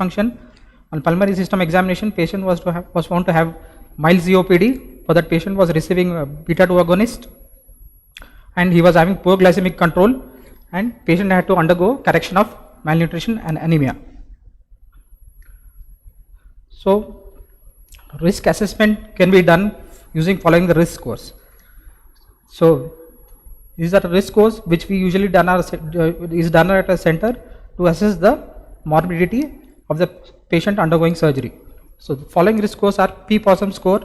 function. On pulmonary system examination, patient was found to have mild COPD. For that, patient was receiving beta 2 agonist, and he was having poor glycemic control, and patient had to undergo correction of malnutrition and anemia. So risk assessment can be done using following the risk scores. So these are the risk scores which we usually is done at a center to assess the morbidity of the patient undergoing surgery. So the following risk scores are P-POSSUM score.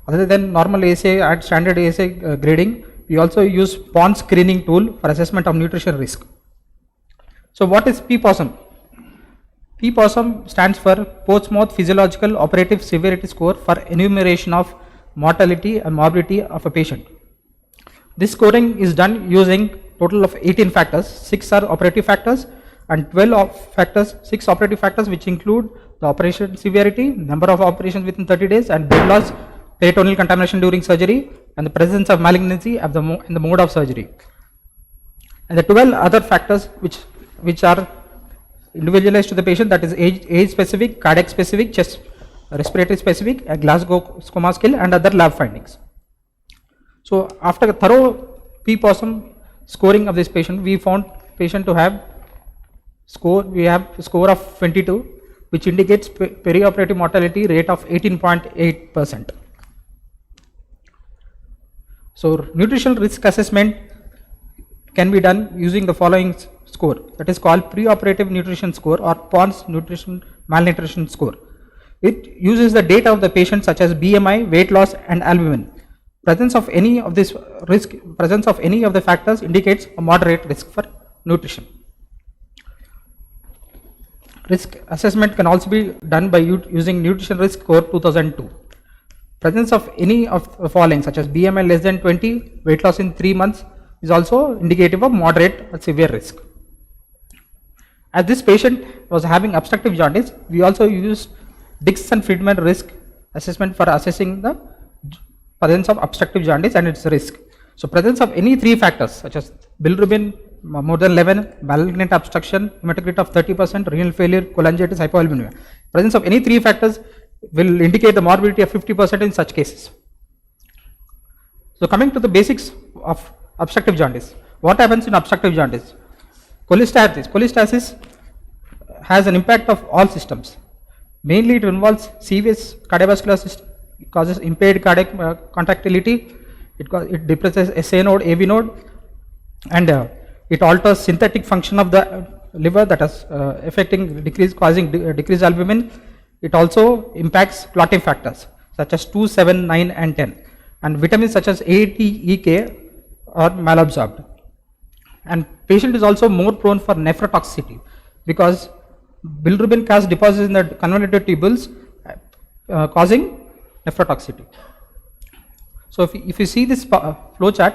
Other than normal ASA and standard ASA grading, we also use PONS screening tool for assessment of nutrition risk. So what is P-POSSUM? P-POSSUM stands for Portsmouth Physiological Operative Severity Score for enumeration of mortality and morbidity of a patient. This scoring is done using total of 18 factors. 6 are operative factors and 12 factors, 6 operative factors which include the operation severity, number of operations within 30 days, and blood loss, peritoneal contamination during surgery, and the presence of malignancy in the mode of surgery. And the 12 other factors which are individualized to the patient, that is age specific, cardiac specific, chest respiratory specific, Glasgow Coma Scale, and other lab findings. So after a thorough P-POSSUM scoring of this patient, we found patient to have score of 22, which indicates perioperative mortality rate of 18.8%. So nutritional risk assessment can be done using the following score, that is called preoperative nutrition score or PONS malnutrition score. It uses the data of the patient such as BMI, weight loss, and albumin. Presence of any of the factors indicates a moderate risk for nutrition. Risk assessment can also be done by using nutrition risk score 2002. Presence of any of the following such as BMI less than 20, weight loss in 3 months is also indicative of moderate or severe risk. As this patient was having obstructive jaundice, we also used Dix-Friedman risk assessment for assessing the presence of obstructive jaundice and its risk. So presence of any 3 factors such as bilirubin more than 11, malignant obstruction, hematocrit of 30%, renal failure, cholangitis, hypoalbuminemia. Presence of any 3 factors will indicate the morbidity of 50% in such cases. So coming to the basics of obstructive jaundice. What happens in obstructive jaundice? Cholestasis has an impact of all systems. Mainly it involves CVS cardiovascular system, causes impaired cardiac contractility, it depresses SA node, AV node, and it alters synthetic function of the liver, that is causing decreased albumin. It also impacts clotting factors such as 2, 7, 9, and 10, and vitamins such as A, T, E, K are malabsorbed. And patient is also more prone for nephrotoxicity because bilirubin casts deposits in the convoluted tubules causing nephrotoxicity. So if you see this flow chart,